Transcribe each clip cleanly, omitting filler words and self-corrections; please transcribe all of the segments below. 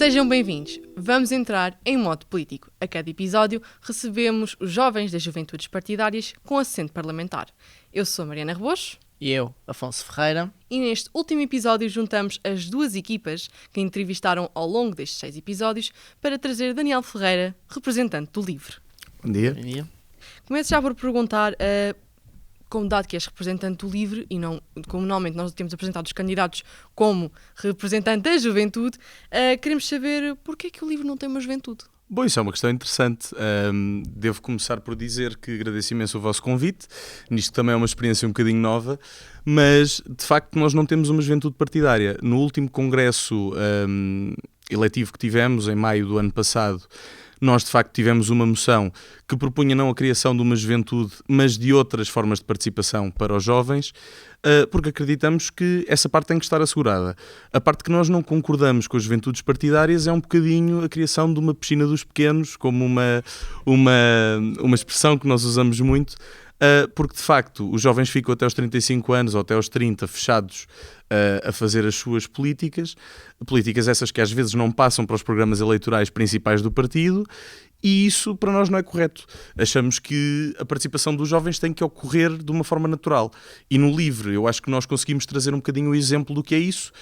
Sejam bem-vindos. Vamos entrar em modo político. A cada episódio recebemos os jovens das juventudes partidárias com assento parlamentar. Eu sou Mariana Rebocho. E eu, Afonso Ferreira. E neste último episódio juntamos as duas equipas que entrevistaram ao longo destes 6 episódios para trazer Daniel Ferreira, representante do LIVRE. Bom dia. Bom dia. Começo já por perguntar, como dado que és representante do LIVRE e não, como normalmente nós temos apresentado os candidatos como representante da juventude, queremos saber porquê é que o LIVRE não tem uma juventude? Bom, isso é uma questão interessante. Devo começar por dizer que agradeço imenso o vosso convite. Nisto também é uma experiência um bocadinho nova, mas de facto nós não temos uma juventude partidária. No último congresso eletivo que tivemos, em maio do ano passado, nós de facto tivemos uma moção que propunha não a criação de uma juventude, mas de outras formas de participação para os jovens, porque acreditamos que essa parte tem que estar assegurada. A parte que nós não concordamos com as juventudes partidárias é um bocadinho a criação de uma piscina dos pequenos, como uma expressão que nós usamos muito, porque de facto os jovens ficam até aos 35 anos ou até aos 30 fechados a fazer as suas políticas essas que às vezes não passam para os programas eleitorais principais do partido, e isso para nós não é correto. Achamos que a participação dos jovens tem que ocorrer de uma forma natural, e no LIVRE eu acho que nós conseguimos trazer um bocadinho o exemplo do que é isso.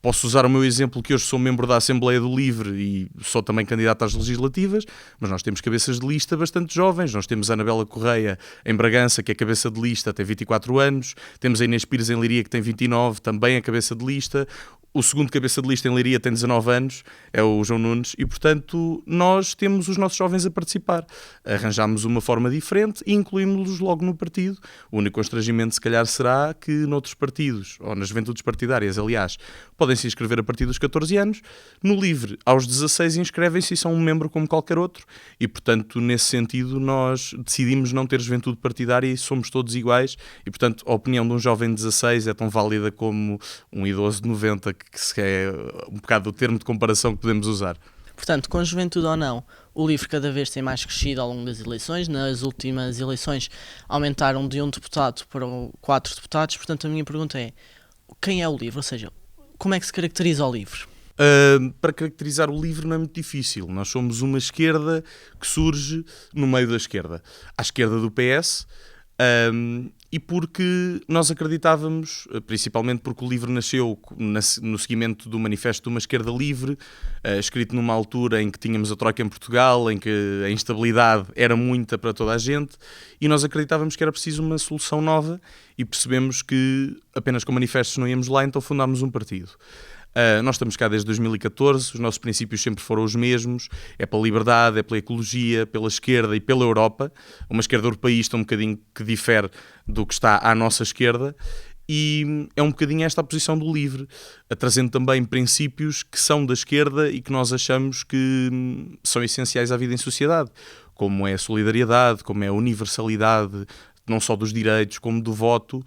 Posso usar o meu exemplo, que hoje sou membro da Assembleia do LIVRE e sou também candidato às legislativas, mas nós temos cabeças de lista bastante jovens. Nós temos a Anabela Correia em Bragança, que é cabeça de lista, tem 24 anos. Temos a Inês Pires em Leiria, que tem 29, também é cabeça de lista. O segundo cabeça de lista em Leiria tem 19 anos, é o João Nunes, e portanto nós temos os nossos jovens a participar. Arranjámos uma forma diferente e incluímos-los logo no partido. O único constrangimento se calhar será que noutros partidos, ou nas juventudes partidárias, aliás, podem se inscrever a partir dos 14 anos. No LIVRE, aos 16 inscrevem-se e são um membro como qualquer outro, e portanto nesse sentido nós decidimos não ter juventude partidária e somos todos iguais, e portanto a opinião de um jovem de 16 é tão válida como um idoso de 90, que é um bocado o termo de comparação que podemos usar. Portanto, com juventude ou não, o LIVRE cada vez tem mais crescido ao longo das eleições. Nas últimas eleições aumentaram de 1 deputado para 4 deputados. Portanto, a minha pergunta é, quem é o LIVRE? Ou seja, como é que se caracteriza o LIVRE? Para caracterizar o LIVRE não é muito difícil. Nós somos uma esquerda que surge no meio da esquerda. À esquerda do PS, e porque nós acreditávamos, principalmente porque o LIVRE nasceu no seguimento do manifesto de uma esquerda livre, escrito numa altura em que tínhamos a troika em Portugal, em que a instabilidade era muita para toda a gente, e nós acreditávamos que era preciso uma solução nova, e percebemos que apenas com manifestos não íamos lá, então fundámos um partido. Nós estamos cá desde 2014, os nossos princípios sempre foram os mesmos, é pela liberdade, é pela ecologia, pela esquerda e pela Europa, uma esquerda europeísta um bocadinho que difere do que está à nossa esquerda, e é um bocadinho esta a posição do LIVRE, trazendo também princípios que são da esquerda e que nós achamos que são essenciais à vida em sociedade, como é a solidariedade, como é a universalidade, não só dos direitos como do voto,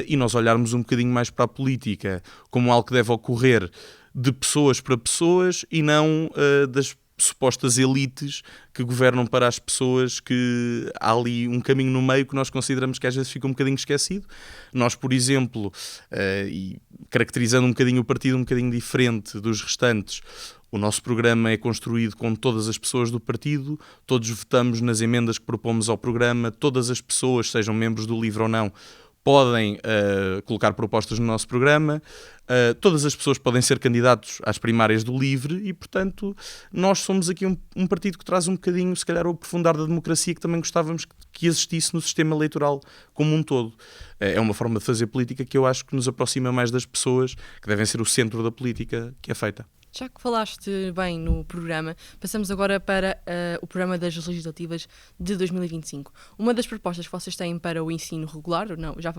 e nós olharmos um bocadinho mais para a política como algo que deve ocorrer de pessoas para pessoas e não das supostas elites que governam para as pessoas, que há ali um caminho no meio que nós consideramos que às vezes fica um bocadinho esquecido. Nós, por exemplo, e caracterizando um bocadinho o partido um bocadinho diferente dos restantes, o nosso programa é construído com todas as pessoas do partido, todos votamos nas emendas que propomos ao programa, todas as pessoas, sejam membros do LIVRE ou não, podem colocar propostas no nosso programa, todas as pessoas podem ser candidatos às primárias do LIVRE e, portanto, nós somos aqui um partido que traz um bocadinho, se calhar, o aprofundar da democracia que também gostávamos que existisse no sistema eleitoral como um todo. É uma forma de fazer política que eu acho que nos aproxima mais das pessoas, que devem ser o centro da política que é feita. Já que falaste bem no programa, passamos agora para o programa das legislativas de 2025. Uma das propostas que vocês têm para o ensino regular, não, já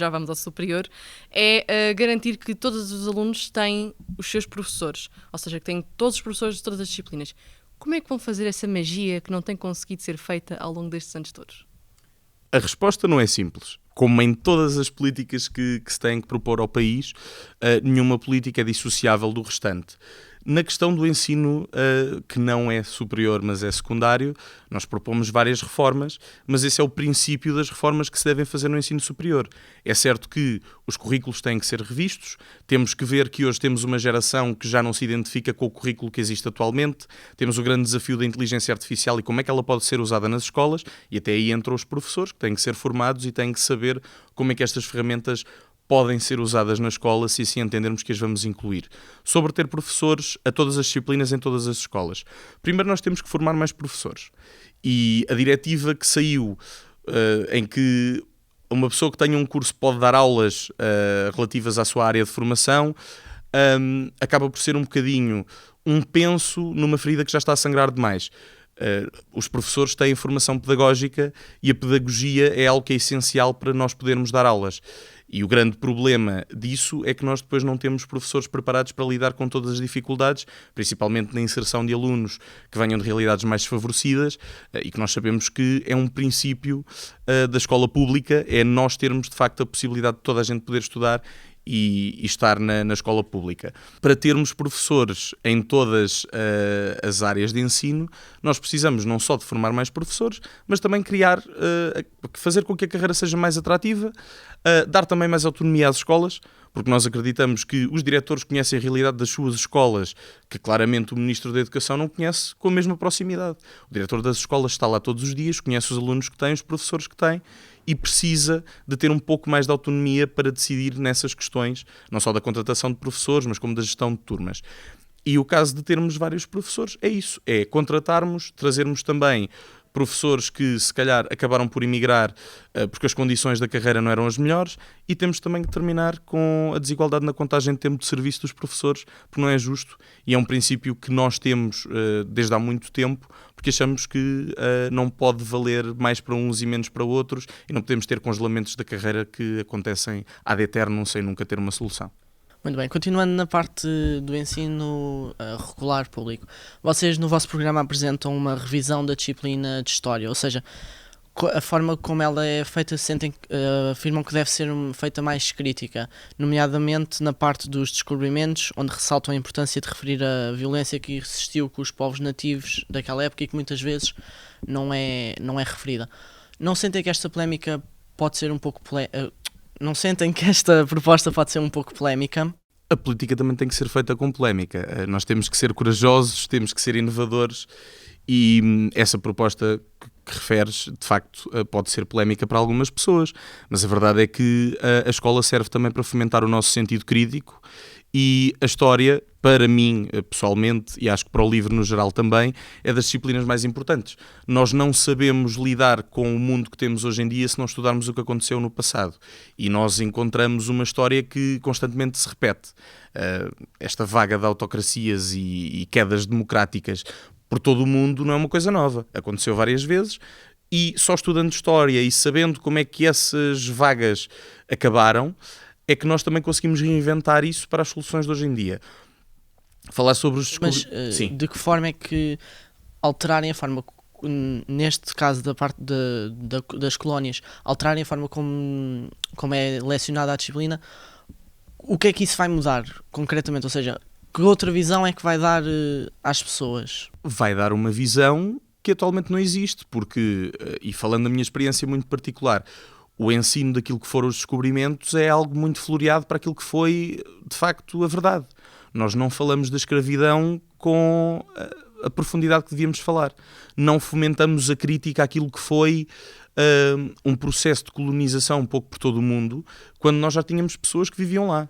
vamos ao superior, é garantir que todos os alunos têm os seus professores, ou seja, que têm todos os professores de todas as disciplinas. Como é que vão fazer essa magia que não tem conseguido ser feita ao longo destes anos todos? A resposta não é simples. Como em todas as políticas que se têm que propor ao país, nenhuma política é dissociável do restante. Na questão do ensino, que não é superior, mas é secundário, nós propomos várias reformas, mas esse é o princípio das reformas que se devem fazer no ensino superior. É certo que os currículos têm que ser revistos, temos que ver que hoje temos uma geração que já não se identifica com o currículo que existe atualmente, temos o grande desafio da inteligência artificial e como é que ela pode ser usada nas escolas, e até aí entram os professores, que têm que ser formados e têm que saber como é que estas ferramentas podem ser usadas na escola, se assim entendermos que as vamos incluir. Sobre ter professores a todas as disciplinas em todas as escolas. Primeiro nós temos que formar mais professores. E a diretiva que saiu, em que uma pessoa que tenha um curso pode dar aulas relativas à sua área de formação, acaba por ser um bocadinho um penso numa ferida que já está a sangrar demais. Os professores têm formação pedagógica e a pedagogia é algo que é essencial para nós podermos dar aulas. E o grande problema disso é que nós depois não temos professores preparados para lidar com todas as dificuldades, principalmente na inserção de alunos que venham de realidades mais desfavorecidas, e que nós sabemos que é um princípio da escola pública, é nós termos de facto a possibilidade de toda a gente poder estudar e estar na escola pública. Para termos professores em todas as áreas de ensino, nós precisamos não só de formar mais professores, mas também fazer com que a carreira seja mais atrativa, dar também mais autonomia às escolas, porque nós acreditamos que os diretores conhecem a realidade das suas escolas, que claramente o Ministro da Educação não conhece com a mesma proximidade. O diretor das escolas está lá todos os dias, conhece os alunos que têm, os professores que têm, e precisa de ter um pouco mais de autonomia para decidir nessas questões, não só da contratação de professores, mas como da gestão de turmas. E o caso de termos vários professores é isso, é contratarmos, trazermos também professores que se calhar acabaram por emigrar porque as condições da carreira não eram as melhores, e temos também que terminar com a desigualdade na contagem de tempo de serviço dos professores, porque não é justo e é um princípio que nós temos desde há muito tempo, porque achamos que não pode valer mais para uns e menos para outros, e não podemos ter congelamentos da carreira que acontecem ad eternum sem nunca ter uma solução. Muito bem, continuando na parte do ensino regular público, vocês no vosso programa apresentam uma revisão da disciplina de História, ou seja, a forma como ela é feita afirmam que deve ser feita mais crítica, nomeadamente na parte dos descobrimentos, onde ressaltam a importância de referir a violência que existiu com os povos nativos daquela época e que muitas vezes não é referida. Não sentem que esta polémica pode ser um pouco Não sentem que esta proposta pode ser um pouco polémica? A política também tem que ser feita com polémica. Nós temos que ser corajosos, temos que ser inovadores, e essa proposta que referes, de facto, pode ser polémica para algumas pessoas, mas a verdade é que a escola serve também para fomentar o nosso sentido crítico, e a história, para mim, pessoalmente, e acho que para o livro no geral também, é das disciplinas mais importantes. Nós não sabemos lidar com o mundo que temos hoje em dia se não estudarmos o que aconteceu no passado. E nós encontramos uma história que constantemente se repete. Esta vaga de autocracias e quedas democráticas por todo o mundo não é uma coisa nova. Aconteceu várias vezes, e só estudando história e sabendo como é que essas vagas acabaram, é que nós também conseguimos reinventar isso para as soluções de hoje em dia. Falar sobre os... Mas de que forma é que alterarem a forma, neste caso da parte das colónias, alterarem a forma como é lecionada a disciplina, o que é que isso vai mudar concretamente? Ou seja, que outra visão é que vai dar às pessoas? Vai dar uma visão que atualmente não existe, porque, e falando da minha experiência muito particular, o ensino daquilo que foram os descobrimentos é algo muito floreado para aquilo que foi, de facto, a verdade. Nós não falamos da escravidão com a profundidade que devíamos falar. Não fomentamos a crítica àquilo que foi um processo de colonização um pouco por todo o mundo, quando nós já tínhamos pessoas que viviam lá.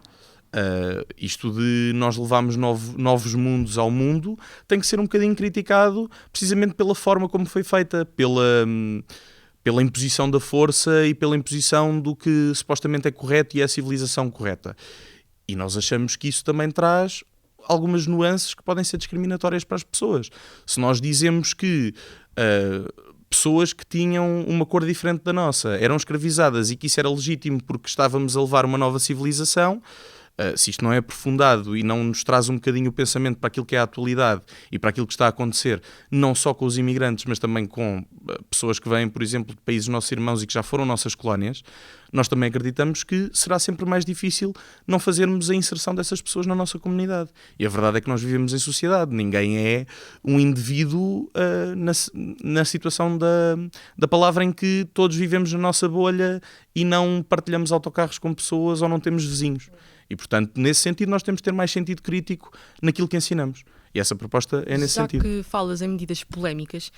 Isto de nós levarmos novos mundos ao mundo tem que ser um bocadinho criticado precisamente pela forma como foi feita, pela imposição da força e pela imposição do que supostamente é correto e é a civilização correta. E nós achamos que isso também traz algumas nuances que podem ser discriminatórias para as pessoas. Se nós dizemos que pessoas que tinham uma cor diferente da nossa eram escravizadas e que isso era legítimo porque estávamos a levar uma nova civilização, se isto não é aprofundado e não nos traz um bocadinho o pensamento para aquilo que é a atualidade e para aquilo que está a acontecer, não só com os imigrantes, mas também com pessoas que vêm, por exemplo, de países nossos irmãos e que já foram nossas colónias, nós também acreditamos que será sempre mais difícil não fazermos a inserção dessas pessoas na nossa comunidade. E a verdade é que nós vivemos em sociedade, ninguém é um indivíduo na situação da palavra em que todos vivemos na nossa bolha e não partilhamos autocarros com pessoas ou não temos vizinhos. E, portanto, nesse sentido, nós temos de ter mais sentido crítico naquilo que ensinamos. E essa proposta é nesse sentido. Já que falas em medidas polémicas,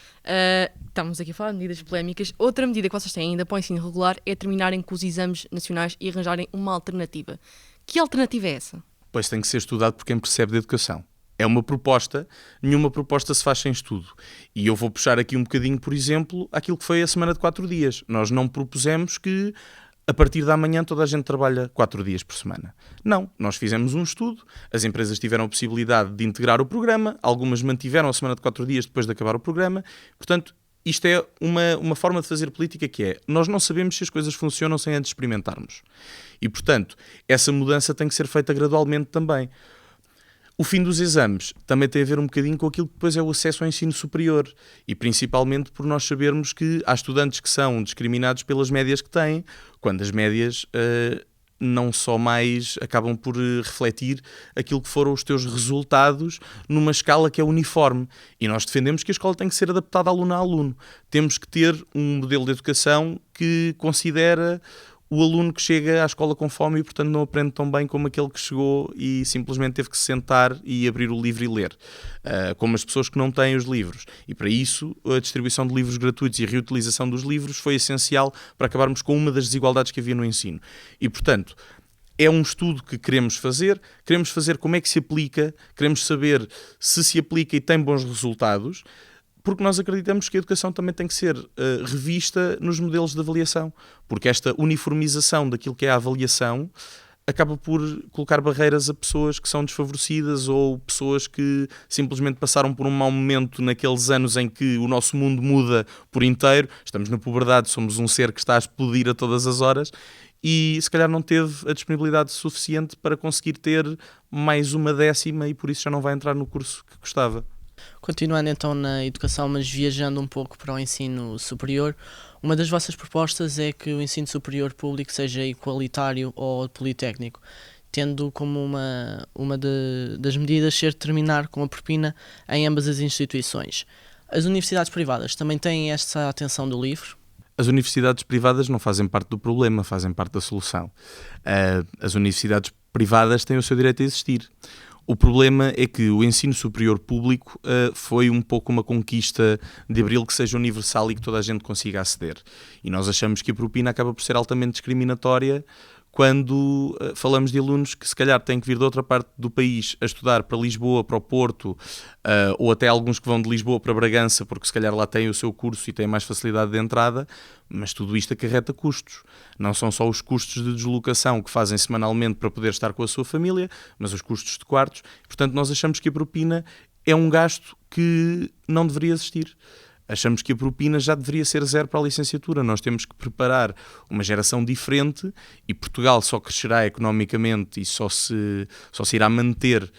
estamos aqui a falar de medidas polémicas, outra medida que vocês têm ainda para o ensino regular é terminarem com os exames nacionais e arranjarem uma alternativa. Que alternativa é essa? Pois tem que ser estudado por quem percebe de educação. É uma proposta, nenhuma proposta se faz sem estudo. E eu vou puxar aqui um bocadinho, por exemplo, aquilo que foi a semana de 4 dias. Nós não propusemos que a partir da manhã toda a gente trabalha 4 dias por semana. Não, nós fizemos um estudo, as empresas tiveram a possibilidade de integrar o programa, algumas mantiveram a semana de 4 dias depois de acabar o programa. Portanto, isto é uma forma de fazer política que é, nós não sabemos se as coisas funcionam sem antes experimentarmos. E, portanto, essa mudança tem que ser feita gradualmente também. O fim dos exames também tem a ver um bocadinho com aquilo que depois é o acesso ao ensino superior e principalmente por nós sabermos que há estudantes que são discriminados pelas médias que têm, quando as médias não só mais acabam por refletir aquilo que foram os teus resultados numa escala que é uniforme. E nós defendemos que a escola tem que ser adaptada aluno a aluno. Temos que ter um modelo de educação que considera o aluno que chega à escola com fome e, portanto, não aprende tão bem como aquele que chegou e simplesmente teve que se sentar e abrir o livro e ler, como as pessoas que não têm os livros. E, para isso, a distribuição de livros gratuitos e a reutilização dos livros foi essencial para acabarmos com uma das desigualdades que havia no ensino. E, portanto, é um estudo que queremos fazer como é que se aplica, queremos saber se aplica e tem bons resultados, porque nós acreditamos que a educação também tem que ser revista nos modelos de avaliação, porque esta uniformização daquilo que é a avaliação acaba por colocar barreiras a pessoas que são desfavorecidas ou pessoas que simplesmente passaram por um mau momento naqueles anos em que o nosso mundo muda por inteiro, estamos na puberdade, somos um ser que está a explodir a todas as horas e se calhar não teve a disponibilidade suficiente para conseguir ter mais uma 10ª e por isso já não vai entrar no curso que gostava. Continuando então na educação, mas viajando um pouco para o ensino superior, uma das vossas propostas é que o ensino superior público seja igualitário ao politécnico, tendo como uma das medidas ser terminar com a propina em ambas as instituições. As universidades privadas também têm esta atenção do livro? As universidades privadas não fazem parte do problema, fazem parte da solução. As universidades privadas têm o seu direito a existir. O problema é que o ensino superior público foi um pouco uma conquista de abril que seja universal e que toda a gente consiga aceder. E nós achamos que a propina acaba por ser altamente discriminatória quando falamos de alunos que se calhar têm que vir de outra parte do país a estudar para Lisboa, para o Porto, ou até alguns que vão de Lisboa para Bragança, porque se calhar lá têm o seu curso e têm mais facilidade de entrada, mas tudo isto acarreta custos. Não são só os custos de deslocação que fazem semanalmente para poder estar com a sua família, mas os custos de quartos. Portanto, nós achamos que a propina é um gasto que não deveria existir. Achamos que a propina já deveria ser zero para a licenciatura. Nós temos que preparar uma geração diferente e Portugal só crescerá economicamente e só se irá manter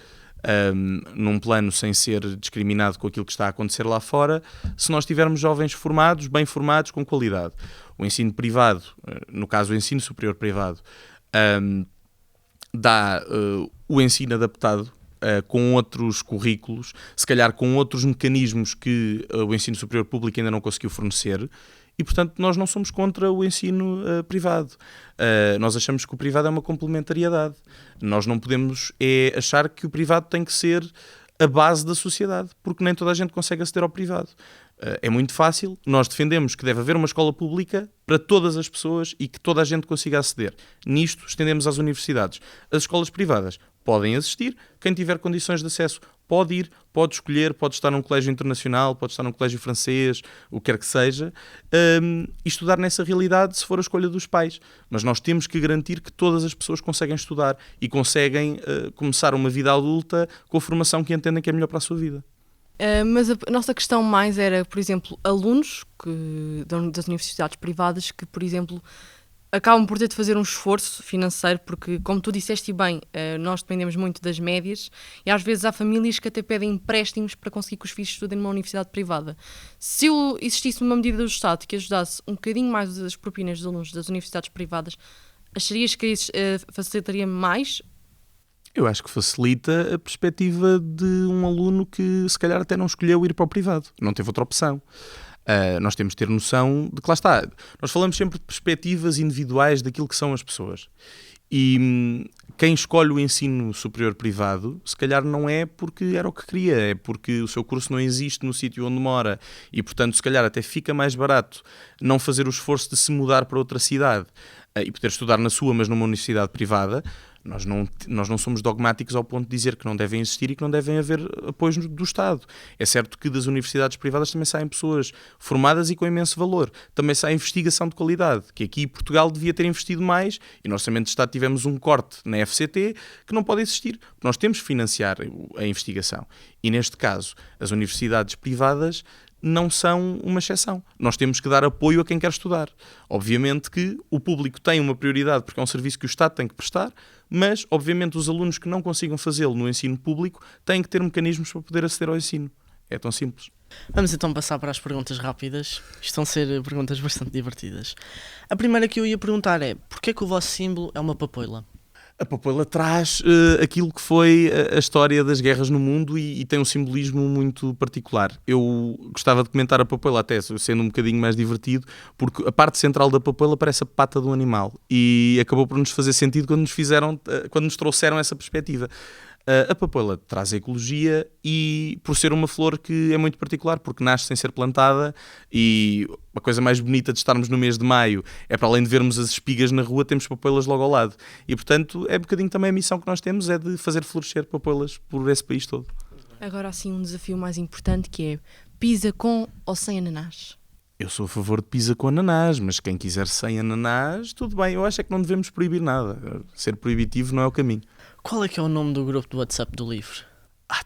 num plano sem ser discriminado com aquilo que está a acontecer lá fora, se nós tivermos jovens formados, bem formados, com qualidade. O ensino privado, no caso o ensino superior privado, dá o ensino adaptado, com outros currículos, se calhar com outros mecanismos que o ensino superior público ainda não conseguiu fornecer e, portanto, nós não somos contra o ensino privado. Nós achamos que o privado é uma complementariedade. Nós não podemos achar que o privado tem que ser a base da sociedade, porque nem toda a gente consegue aceder ao privado. É muito fácil, nós defendemos que deve haver uma escola pública para todas as pessoas e que toda a gente consiga aceder. Nisto estendemos às universidades. As escolas privadas podem existir, quem tiver condições de acesso pode ir, pode escolher, pode estar num colégio internacional, pode estar num colégio francês, o que quer que seja, e estudar nessa realidade se for a escolha dos pais. Mas nós temos que garantir que todas as pessoas conseguem estudar e conseguem começar uma vida adulta com a formação que entendem que é melhor para a sua vida. Mas a nossa questão mais era, por exemplo, alunos das universidades privadas que, por exemplo, acabam por ter de fazer um esforço financeiro, porque, como tu disseste bem, nós dependemos muito das médias e às vezes há famílias que até pedem empréstimos para conseguir que os filhos estudem numa universidade privada. Se existisse uma medida do Estado que ajudasse um bocadinho mais as propinas dos alunos das universidades privadas, acharias que isso facilitaria mais? Eu acho que facilita a perspectiva de um aluno que se calhar até não escolheu ir para o privado, não teve outra opção. Nós temos de ter noção de que lá está. Nós falamos sempre de perspectivas individuais daquilo que são as pessoas. E quem escolhe o ensino superior privado, se calhar não é porque era o que queria, é porque o seu curso não existe no sítio onde mora e, portanto, se calhar até fica mais barato não fazer o esforço de se mudar para outra cidade e poder estudar na sua, mas numa universidade privada. Nós não somos dogmáticos ao ponto de dizer que não devem existir e que não devem haver apoios do Estado. É certo que das universidades privadas também saem pessoas formadas e com imenso valor. Também sai investigação de qualidade, que aqui Portugal devia ter investido mais e no Orçamento de Estado tivemos um corte na FCT que não pode existir. Nós temos que financiar a investigação. E neste caso, as universidades privadas não são uma exceção. Nós temos que dar apoio a quem quer estudar. Obviamente que o público tem uma prioridade porque é um serviço que o Estado tem que prestar, mas, obviamente, os alunos que não consigam fazê-lo no ensino público têm que ter mecanismos para poder aceder ao ensino. É tão simples. Vamos então passar para as perguntas rápidas. Isto vão ser perguntas bastante divertidas. A primeira que eu ia perguntar é: porquê que o vosso símbolo é uma papoila? A papoila traz aquilo que foi a história das guerras no mundo e tem um simbolismo muito particular. Eu gostava de comentar a papoila até sendo um bocadinho mais divertido, porque a parte central da papoila parece a pata do animal e acabou por nos fazer sentido quando nos trouxeram essa perspectiva. A papoila traz a ecologia e por ser uma flor que é muito particular, porque nasce sem ser plantada e a coisa mais bonita de estarmos no mês de maio é, para além de vermos as espigas na rua, temos papoilas logo ao lado. E, portanto, é um bocadinho também a missão que nós temos, é de fazer florescer papoilas por esse país todo. Agora, assim, um desafio mais importante que é pizza com ou sem ananás? Eu sou a favor de pizza com ananás, mas quem quiser sem ananás, tudo bem. Eu acho é que não devemos proibir nada. Ser proibitivo não é o caminho. Qual é que é o nome do grupo do WhatsApp do livro?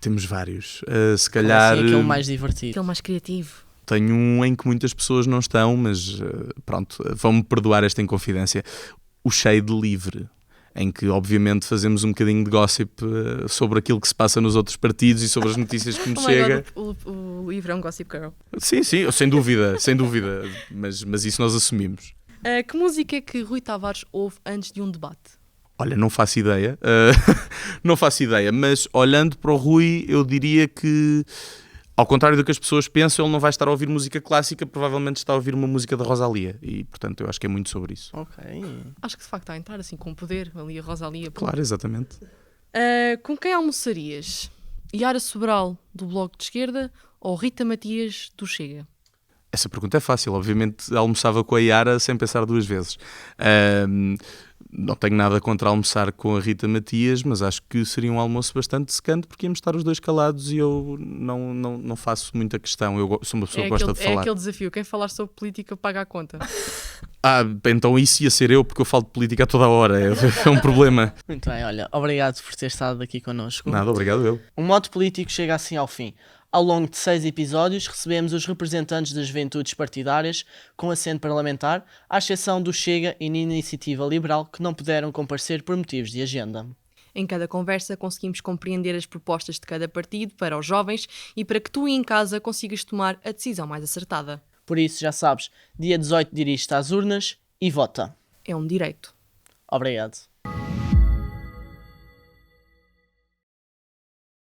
Temos vários. Se calhar... Qual é aquele mais divertido? Aquele mais criativo. Tenho um em que muitas pessoas não estão, mas pronto, vão-me perdoar esta inconfidência. O Cheio de Livre, em que obviamente fazemos um bocadinho de gossip sobre aquilo que se passa nos outros partidos e sobre as notícias que nos chega. O livro é um Gossip Girl. Sim, sem dúvida, mas isso nós assumimos. Que música é que Rui Tavares ouve antes de um debate? Olha, não faço ideia, não faço ideia, mas olhando para o Rui, eu diria que, ao contrário do que as pessoas pensam, ele não vai estar a ouvir música clássica, provavelmente está a ouvir uma música da Rosalía, e portanto eu acho que é muito sobre isso. Ok. Acho que de facto está a entrar assim com poder, ali a Rosalía. Claro, exatamente. Com quem almoçarias? Yara Sobral, do Bloco de Esquerda, ou Rita Matias, do Chega? Essa pergunta é fácil, obviamente almoçava com a Yara sem pensar duas vezes. Não tenho nada contra almoçar com a Rita Matias, mas acho que seria um almoço bastante secante porque íamos estar os dois calados e eu não faço muita questão. Eu sou uma pessoa que gosta de falar. É aquele desafio, quem falar sobre política paga a conta. Então isso ia ser eu, porque eu falo de política a toda a hora, é um problema. Muito bem, olha, obrigado por ter estado aqui connosco. Nada, obrigado eu. O Modo Político chega assim ao fim. Ao longo de 6 episódios, recebemos os representantes das juventudes partidárias com assento parlamentar, à exceção do Chega e da Iniciativa Liberal, que não puderam comparecer por motivos de agenda. Em cada conversa conseguimos compreender as propostas de cada partido para os jovens e para que tu em casa consigas tomar a decisão mais acertada. Por isso, já sabes, dia 18 dirige-te às urnas e vota. É um direito. Obrigado.